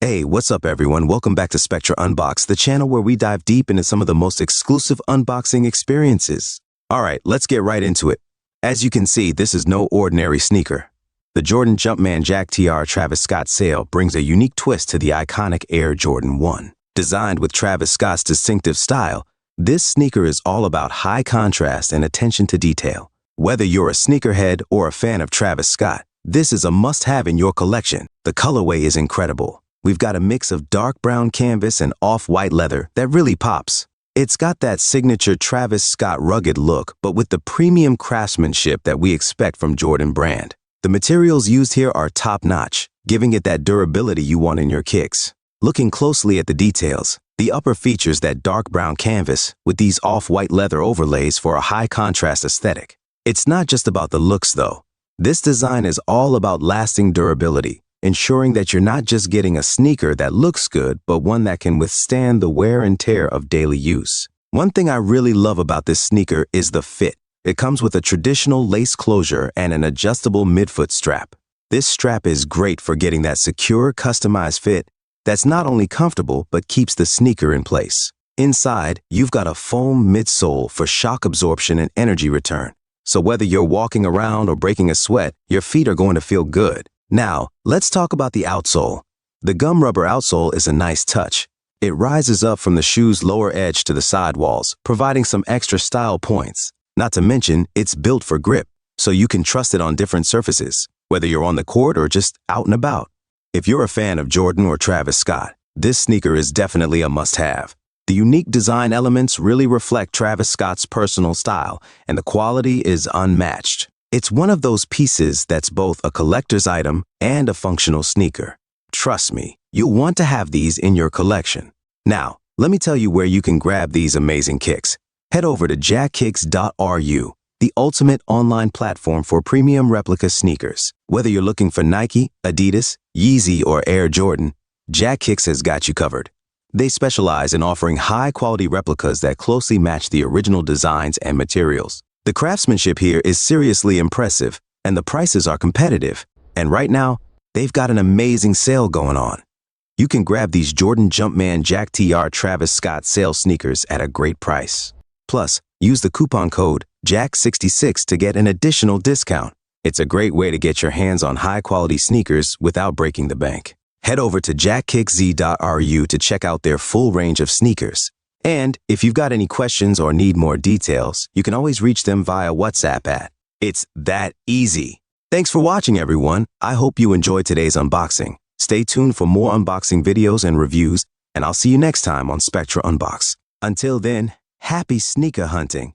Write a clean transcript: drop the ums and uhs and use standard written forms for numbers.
Hey, what's up everyone? Welcome back to Spectra Unbox, the channel where we dive deep into some of the most exclusive unboxing experiences. Alright, let's get right into it. As you can see, this is no ordinary sneaker. The Jordan Jumpman Jack TR Travis Scott sale brings a unique twist to the iconic Air Jordan 1. Designed with Travis Scott's distinctive style, this sneaker is all about high contrast and attention to detail. Whether you're a sneakerhead or a fan of Travis Scott, this is a must-have in your collection. The colorway is incredible. We've got a mix of dark brown canvas and off-white leather that really pops. It's got that signature Travis Scott rugged look, but with the premium craftsmanship that we expect from Jordan brand. The materials used here are top-notch, giving it that durability you want in your kicks. Looking closely at the details, the upper features that dark brown canvas with these off-white leather overlays for a high-contrast aesthetic. It's not just about the looks, though. This design is all about lasting durability, ensuring that you're not just getting a sneaker that looks good, but one that can withstand the wear and tear of daily use. One thing I really love about this sneaker is the fit. It comes with a traditional lace closure and an adjustable midfoot strap. This strap is great for getting that secure, customized fit that's not only comfortable, but keeps the sneaker in place. Inside, you've got a foam midsole for shock absorption and energy return. So whether you're walking around or breaking a sweat, your feet are going to feel good. Now, let's talk about the outsole. The gum rubber outsole is a nice touch. It rises up from the shoe's lower edge to the sidewalls, providing some extra style points. Not to mention, it's built for grip, so you can trust it on different surfaces, whether you're on the court or just out and about. If you're a fan of Jordan or Travis Scott, this sneaker is definitely a must-have. The unique design elements really reflect Travis Scott's personal style, and the quality is unmatched. It's one of those pieces that's both a collector's item and a functional sneaker. Trust me, you'll want to have these in your collection. Now, let me tell you where you can grab these amazing kicks. Head over to jackkicks.ru, the ultimate online platform for premium replica sneakers. Whether you're looking for Nike, Adidas, Yeezy, or Air Jordan, Jack Kicks has got you covered. They specialize in offering high-quality replicas that closely match the original designs and materials. The craftsmanship here is seriously impressive, and the prices are competitive. And right now, they've got an amazing sale going on. You can grab these Jordan Jumpman Jack TR Travis Scott sale sneakers at a great price. Plus, use the coupon code JACK66 to get an additional discount. It's a great way to get your hands on high-quality sneakers without breaking the bank. Head over to jackkicks.ru to check out their full range of sneakers. And if you've got any questions or need more details, you can always reach them via WhatsApp at. It's that easy. Thanks for watching, everyone. I hope you enjoyed today's unboxing. Stay tuned for more unboxing videos and reviews, and I'll see you next time on Spectra Unbox. Until then, happy sneaker hunting.